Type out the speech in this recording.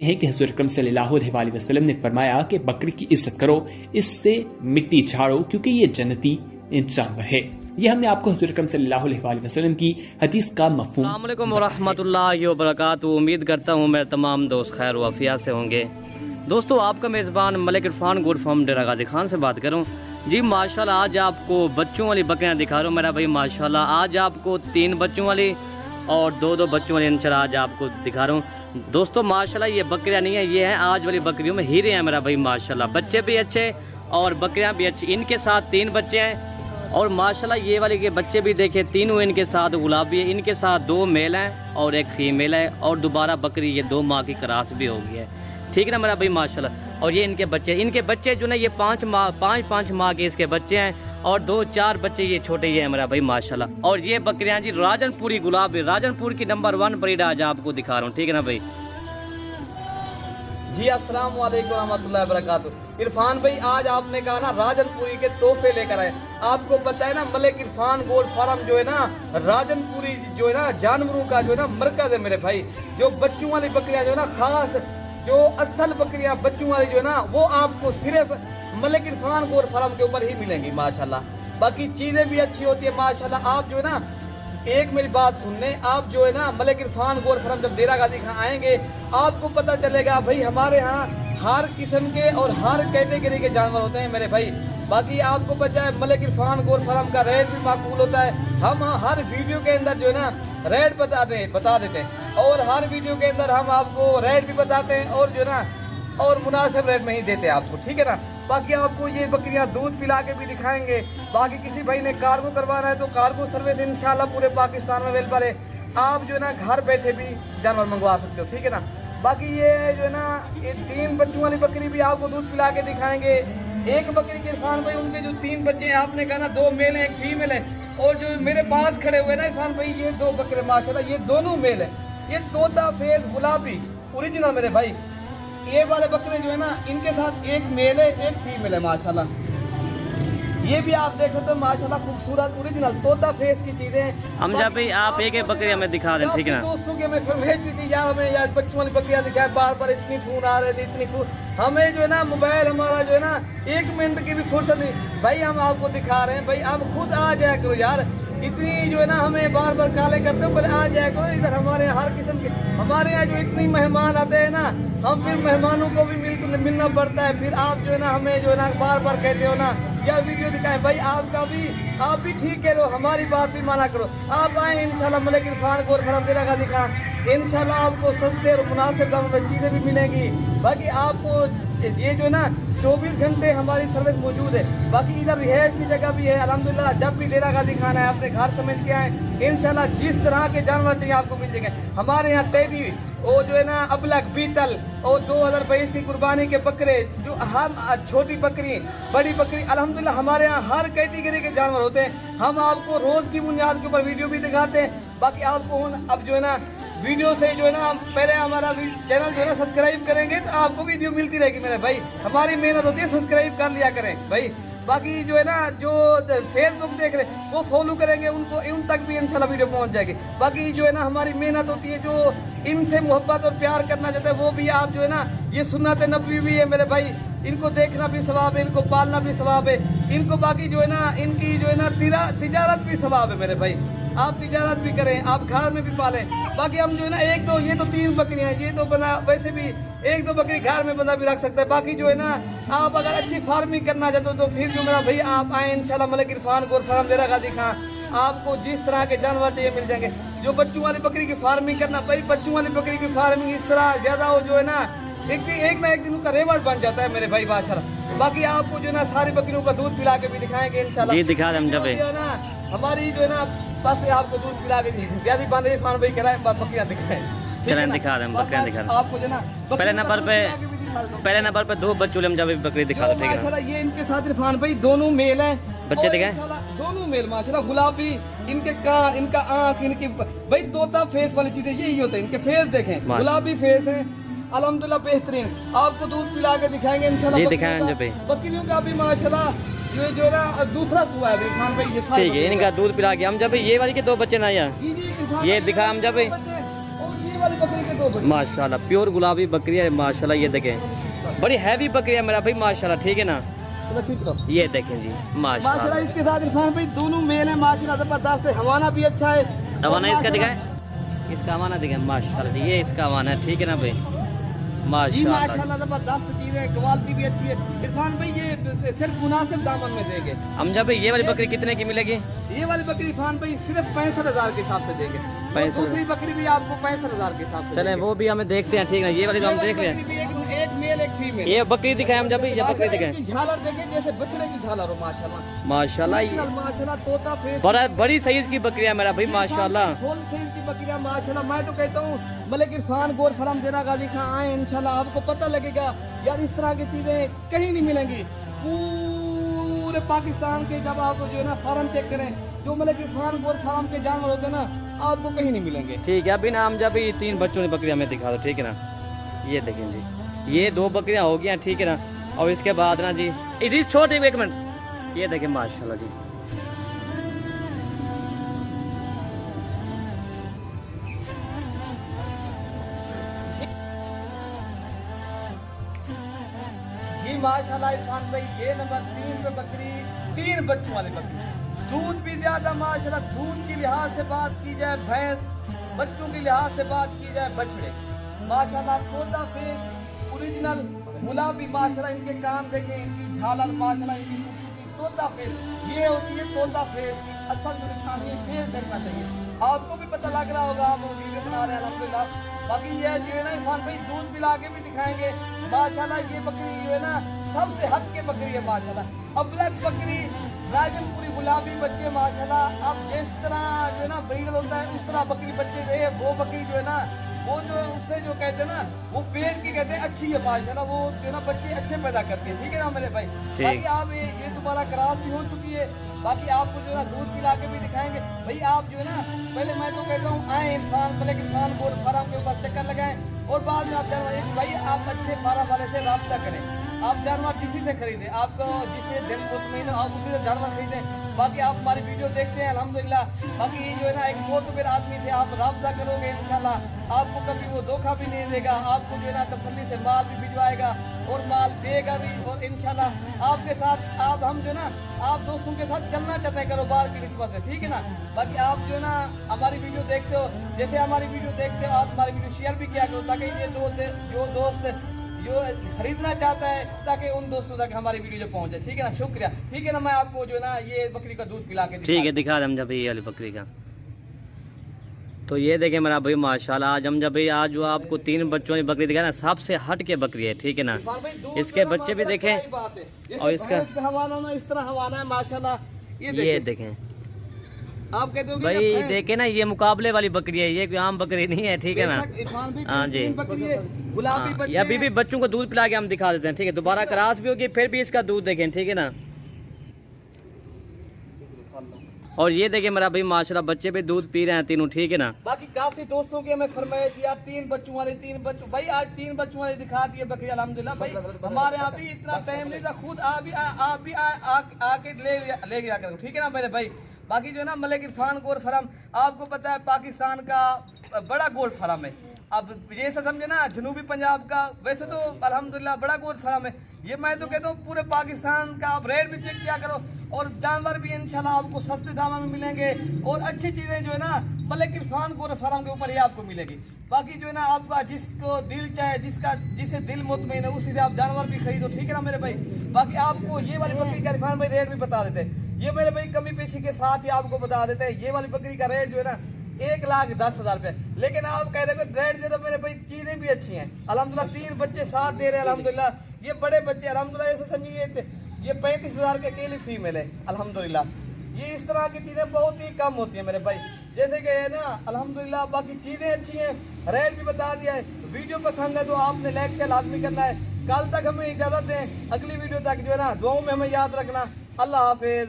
हैं कि हुज़ूर अकरम सल्लल्लाहु अलैहि वसल्लम ने फरमाया कि बकरी की इज्जत करो, इससे मिट्टी झाड़ो, क्योंकि ये जन्नती जानवर है। ये हमने आपको हुज़ूर अकरम सल्लल्लाहु अलैहि वसल्लम की हदीस का मफ़हूम। अस्सलाम वालेकुम वरहमतुल्लाहि वबरकातुहू। उम्मीद करता हूँ मेरे तमाम दोस्त खैर वाफिया से होंगे। दोस्तों, आपका मेज़बान मलिक इरफान गोट फार्म डेरा गाजी खान से बात करूँ। जी माशाल्लाह, आज आपको बच्चों वाली बकरियाँ दिखा रहा हूँ मेरा भाई। माशाल्लाह आज आपको 3 बच्चों वाली और 2 बच्चों वाली इंशाल्लाह आज आपको दिखा रहा हूँ। दोस्तों माशाल्लाह ये बकरियाँ नहीं है, ये हैं आज वाली बकरियों में हीरे हैं मेरा भाई। माशाल्लाह बच्चे भी अच्छे और बकरियाँ भी अच्छी। इनके साथ 3 बच्चे हैं और माशाल्लाह ये वाले के बच्चे भी देखे, तीनों इनके साथ गुलाबी है। इनके साथ 2 मेल हैं और 1 फीमेल है और दोबारा बकरी ये 2 माह की क्रॉस भी हो गई है। ठीक है ना मेरा भाई माशाल्लाह। और ये इनके बच्चे जो ना ये 5 माह के इसके बच्चे हैं और 2-4 बच्चे ये छोटे ये हैं मेरा भाई माशाल्लाह। और ये बकरियां जी राजनपुरी गुलाबी, राजनपुर की नंबर 1 ब्रीड आज आपको दिखा रहा हूँ। ठीक है ना भाई जी। अस्सलाम वालेकुम रहमतुल्लाहि वबरकातुहू। इरफान भाई आज आपने कहा ना राजनपुरी के तोहफे लेकर आए। आपको पता है ना मलिक इरफान गोट फार्म जो है ना राजनपुरी जो है ना जानवरों का जो है ना मरकज है मेरे भाई। जो बच्चों वाली बकरियां जो है ना खास जो असल बकरियां बच्चों वाली जो है ना वो आपको सिर्फ मलिक इरफान गोट फार्म के ऊपर ही मिलेंगी माशाल्लाह। बाकी चीज़ें भी अच्छी होती है माशाल्लाह। आप जो है ना एक मेरी बात सुनने, आप जो है ना मलिक इरफान गोट फार्म जब डेरा गाजी खां आएंगे आपको पता चलेगा भाई हमारे यहाँ हर किस्म के और हर कैटेगरी के जानवर होते हैं मेरे भाई। बाकी आपको पता है मलिक इरफान गोट फार्म का रेट भी माकूल होता है। हम हर वीडियो के अंदर जो है ना रेट बता देते हैं और हर वीडियो के अंदर हम आपको रेट भी बताते हैं और जो है ना और मुनासिब रेट में ही देते हैं आपको। ठीक है ना। बाकी आपको ये बकरियां दूध पिला के भी दिखाएंगे। बाकी किसी भाई ने कार्गो करवाना है तो कार्गो सर्विस इंशाल्लाह पूरे पाकिस्तान में अवेलेबल है। आप जो है ना घर बैठे भी जानवर मंगवा सकते हो। ठीक है ना। बाकी ये जो है ना ये 3 बच्चों वाली बकरी भी आपको दूध पिला के दिखाएंगे। एक बकरी के इरफान भाई उनके जो 3 बच्चे हैं आपने कहा ना 2 मेल हैं 1 फीमेल है। और जो मेरे पास खड़े हुए ना इरफान भाई ये 2 बकरे माशाल्लाह ये दोनों मेल है। ये तोता फेस गुलाबी ओरिजिनल मेरे भाई। ये वाले बकरे जो है ना इनके साथ 1 मेल है 1 फीमेल है माशाल्लाह। ये भी आप देख सकते हो माशाल्लाह खूबसूरत ओरिजिनल तोता फेस की चीजें। हम जब भाई आप एक बकरी हमें दिखा दें। ठीक है ना। दोस्तों की हमें फरमाइश भी थी यार हमें यार बच्चों वाली बकरियां दिखाए, बार इतनी फोन आ रहे थे इतनी फोन। हमें जो है ना मोबाइल हमारा जो है ना 1 मिनट की भी फुर्सत नहीं भाई। हम आपको दिखा रहे हैं भाई, हम खुद आ जाया करो यार। इतनी जो है ना हमें बार काले करते हो, पर आ जाया करो इधर। हमारे यहाँ हर किस्म के हमारे यहाँ जो इतनी मेहमान आते हैं ना हम फिर मेहमानों को भी मिलना पड़ता है। फिर आप जो है ना हमें जो है ना बार कहते हो ना यार वीडियो दिखाएं भाई। आप भी ठीक कह रहे हो, हमारी बात भी माना करो। आप आए इंशाल्लाह मलिक इरफान गोट फार्म डेरा गाजी खां। इंशाल्लाह आपको सस्ते और मुनासिब दामों में चीज़ें भी मिलेंगी। बाकी आपको ये जो है ना 24 घंटे हमारी सर्विस मौजूद है। बाकी इधर रिहाइश की जगह भी है अल्हम्दुलिल्लाह। जब भी डेरा गाजी खाना है अपने घर समझ के आए इंशाल्लाह जिस तरह के जानवर चाहिए आपको मिल जाएंगे। हमारे यहाँ टेडी वो जो है ना अबलक बीतल और 2022 की कुर्बानी के बकरे जो हम छोटी बकरी बड़ी बकरी अल्हम्दुलिल्लाह हमारे यहाँ हर कैटेगरी के जानवर होते हैं। हम आपको रोज़ की बुनियाद के ऊपर वीडियो भी दिखाते हैं। बाकी आपको अब जो है ना वीडियो से जो है ना पहले हमारा चैनल जो है ना सब्सक्राइब करेंगे तो आपको वीडियो मिलती रहेगी मेरे भाई। हमारी मेहनत होती है, सब्सक्राइब कर लिया करें भाई। बाकी जो है ना जो फेसबुक देख रहे हैं वो फॉलो करेंगे उनको उन तक भी इंशाल्लाह वीडियो पहुंच जाएगी। बाकी जो है ना हमारी मेहनत होती है, जो इनसे मोहब्बत और प्यार करना चाहते हैं वो भी आप जो है ना ये सुन्नत नबवी भी है मेरे भाई। इनको देखना भी सवाब है, इनको पालना भी सवाब है। इनको बाकी जो है ना इनकी जो है ना तिजारत भी सवाब है मेरे भाई। आप तिजारत भी करें, आप घर में भी पालें। बाकी हम जो है ना ये तो 3 बकरियां हैं, ये तो बना वैसे भी 1-2 बकरी घर में बंदा भी रख सकता है। बाकी जो है ना आप अगर अच्छी फार्मिंग करना चाहते हो तो फिर जो मेरा भाई आप आए इंशाल्लाह मलिक इरफान गोट फार्म डेरा गाजी खां। आपको जिस तरह के जानवर चाहिए मिल जाएंगे। जो बच्चों वाली बकरी की फार्मिंग करना भाई, बच्चों वाली बकरी की फार्मिंग इस तरह ज़्यादा हो जो है ना एक ना एक दिन उनका रेवट बन जाता है मेरे भाई माशाल्लाह। बाकी आपको जो है ना सारी बकरियों का दूध पिला के भी दिखाएंगे इंशाल्लाह। जी दिखा दें जब ना हमारी जो है ना बस आपको दूध पिला के ज्यादा बांधे इरफान भाई कराए बकरियां दिखाएं। दिखा दें बकरियां दिखा दें। आपको जो ना पहले नंबर पे 2 बच्चों हम जब बकरी दिखा दो। ठीक है माशाल्लाह। ये इनके साथ इरफान भाई दोनों मेल हैं, बच्चे दिखाएं दोनों मेल माशाल्लाह। गुलाबी इनके कान, इनका आंख, इनकी भाई तोता फेस वाली चीजें यही होते हैं। इनके फेस देखें गुलाबी फेस है अल्हम्दुलिल्लाह बेहतरीन। आपको दूध पिला के दिखाएंगे इंशाल्लाह। बकरियों का भी माशाल्लाह ये जो ना दूसरा सुआ है इरफान भाई। ये ठीक है इनका दूध पिला के हम जब ये वाली के 2 बच्चे ना यार ये दिखा हम जब ये वाली बकरी के दो बच्चे। माशाल्लाह प्योर गुलाबी बकरी है माशाल्लाह। ये देखें बड़ी हैवी बकरी है मेरा भाई माशाल्लाह, ठीक है ना। ये देखें जी माशाल्लाह। इसके साथ इरफान भाई दोनों मेल है माशाल्लाह जबरदस्त है। हवाना भी अच्छा है। हवाना इसका दिखाए, इसका हवाना दिखाए माशाल्लाह जी। ये इसका हवाना है, ठीक है ना भाई माशाल्लाह जबरदस्त चीज है, क्वालिटी भी अच्छी है। इरफान भाई ये सिर्फ मुनासिब दामन में देंगे हम। जब भाई ये वाली बकरी कितने की मिलेगी? ये वाली बकरी इरफान भाई सिर्फ 65,000 के हिसाब से देंगे। दूसरी बकरी भी आपको 65,000 के हिसाब से। चले वो भी हमें देखते हैं, ठीक है। ये वाली तो हम देख रहे हैं, एक मेल एक फीमेल। ये बकरी दिखाए हम। जब ये बकरी दिखाए, झालर देखें जैसे बछड़े की झालर हो माशाल्लाह माशाल्लाह। माशाल्लाह तोता फेस बड़ी साइज की बकरी है मेरा भाई माशाल्लाह। फुल साइज की बकरियां माशाल्लाह। मैं तो कहता हूँ मलिक इरफान गोल्ड फार्म डेरा गाजी खां आए, इंशाल्लाह आपको पता लगेगा यार इस तरह की चीजें कहीं नहीं मिलेंगी पूरे पाकिस्तान के। जब आप जो है ना फार्म चेक करें, जो मलिक इरफान गोल्ड फार्म के जानवर होते हैं ना, आपको कहीं नहीं मिलेंगे। ठीक है। अभी ना हम जब 3 बच्चों की बकरियां हमें दिखा दो, ठीक है ना। ये देखें जी, ये 2 बकरियां हो गई, ठीक है ना। और इसके बाद ना जी इधर छोटे 1 मिनट, ये देखें माशाल्लाह जी। माशाल्लाह इरफान भाई ये नंबर 3 पे बकरी, 3 बच्चों वाली बकरी। दूध भी ज्यादा माशाल्लाह। दूध की लिहाज से बात की जाए भैंस, बच्चों की लिहाज से बात की जाए बछड़े माशाल्लाह। तोता फेस ओरिजिनल गुलाबी माशाल्लाह। इनके कान देखें, इनकी झालर माशाल्लाह, इनकी तोता फेस। ये होती है तोता फेस की असल जो निशानी है, फेस देखना चाहिए। आपको भी पता लग रहा होगा, आप वीडियो बना रहे हैं अल्हम्दुलिल्लाह। बाकी ये जो है ना इरफान भाई दूध पिला के भी दिखाएंगे माशाल्लाह। ये बकरी जो है ना सबसे हट के बकरी है माशाल्लाह। अबलग बकरी, राजनपुरी गुलाबी बच्चे माशाल्लाह। अब जिस तरह जो है ना ब्रीडर होता है उस तरह बकरी बच्चे दे। वो बकरी जो है ना वो जो उससे जो कहते हैं ना वो पेट की कहते हैं अच्छी है माशाल्लाह। वो जो है ना बच्चे अच्छे पैदा करते हैं, ठीक है ना मेरे भाई। बाकी आप ये दोबारा क्रॉस भी हो चुकी है। बाकी आपको जो है ना दूध पिला के भी दिखाएंगे भाई। आप जो है ना पहले मैं तो कहता हूँ आए इरफान मलिक इरफान गोल्ड फार्म के ऊपर चक्कर लगाएं, और बाद में आप जानवर भाई आप अच्छे फार्म वाले से रब्ता करें। आप जानवर किसी से खरीदें, आपको जिससे दिल मुतमईन हो आप उसी से जानवर खरीदें। बाकी आप हमारी वीडियो देखते हैं अल्हम्दुलिल्लाह। बाकी जो है ना एक मोतबर आदमी से आप रब्ता करोगे इंशाल्लाह आपको कभी वो धोखा भी नहीं देगा। आपको जो है ना तसल्ली से माल भी भिजवाएगा और माल देगा भी। और इंशाल्लाह आपके साथ हम जो है ना आप दोस्तों के साथ चलना चाहते हैं कारोबार की निस्बत से, ठीक है ना। बाकी आप जो है ना हमारी वीडियो देखते हो, जैसे हमारी वीडियो देखते हो आप हमारी वीडियो शेयर भी किया करो, ताकि ये जो दोस्त जो खरीदना चाहता है ताकि उन दोस्तों तक हमारी वीडियो जो पहुंचे, ठीक है ना। शुक्रिया, ठीक है ना। मैं आपको जो है ना ये बकरी का दूध पिला के ठीक है दिखा दे जब ये वाली बकरी का। तो ये देखें मेरा भाई माशाल्लाह। आज हम जब आज जो आपको 3 बच्चों की बकरी दिखा ना सबसे हट के बकरी है, ठीक है ना। इसके बच्चे भी देखें और इसका हवाना ना इस तरह हवाना है माशाल्लाह। ये देखें आप कहते हो भाई देखे ना ये मुकाबले वाली बकरी है, ये कोई आम बकरी नहीं है, ठीक है ना। हाँ जी गुलाबी अभी भी बच्चों को दूध पिला के हम दिखा देते हैं, ठीक है। दोबारा क्रॉस भी होगी फिर भी इसका दूध देखें, ठीक है ना। और ये देखें मेरा भाई माशाल्लाह बच्चे भी दूध पी रहे हैं तीनों, ठीक है ना। बाकी काफी दोस्तों की हमें फरमाइश थी यार 3 बच्चों वाले 3 बच्चों भाई आज 3 बच्चों वाले दिखा दिए बकरी अल्हम्दुलिल्लाह। भाई हमारे यहाँ भी इतना टाइम नहीं था, खुद आप भी आके ले गया करो, ठीक है ना मेरे भाई। बाकी जो है ना मलिक इरफान गोल्ड फार्म आपको पता है पाकिस्तान का बड़ा गोल्ड फार्म है। अब ये सब समझे ना जनूबी पंजाब का, वैसे तो अल्हम्दुलिल्लाह बड़ा गोल्ड फार्म है ये। मैं तो कहता हूँ पूरे पाकिस्तान का आप रेट भी चेक किया करो, और जानवर भी इंशाल्लाह आपको सस्ते दामों में मिलेंगे, और अच्छी चीजें जो है ना मलिक इरफान गोल्ड फार्म के ऊपर ही आपको मिलेगी। बाकी जो है ना आपका जिसको दिल चाहे, जिसे दिल मुतमईन है उसी से आप जानवर भी खरीदो, ठीक है ना मेरे भाई। बाकी आपको ये वाली बकरी का इरफान भाई रेट भी बता देते हैं, ये मेरे भाई कमी पेशी के साथ ही आपको बता देते हैं। ये वाली बकरी का रेट जो है ना 1,10,000 रुपये, लेकिन आप कह रहे हो रेट दे दो मेरे भाई, चीजें भी अच्छी हैं अल्हम्दुलिल्लाह। 3 बच्चे साथ दे रहे हैं अल्हम्दुलिल्लाह, ये बड़े बच्चे अल्हम्दुलिल्लाह। ऐसे समझिए ये 35,000 के अकेली फीमेल है अल्हम्दुलिल्लाह। ये इस तरह की चीजें बहुत ही कम होती है मेरे भाई, जैसे कि है ना अल्हम्दुलिल्लाह। बाकी चीजें अच्छी हैं, रेट भी बता दिया है। वीडियो पसंद है तो आपने लाइक शेयर लाजमी करना है। कल तक हमें इजाजत दें, अगली वीडियो तक जो है ना दुआओं में हमें याद रखना। अल्लाह हाफिज।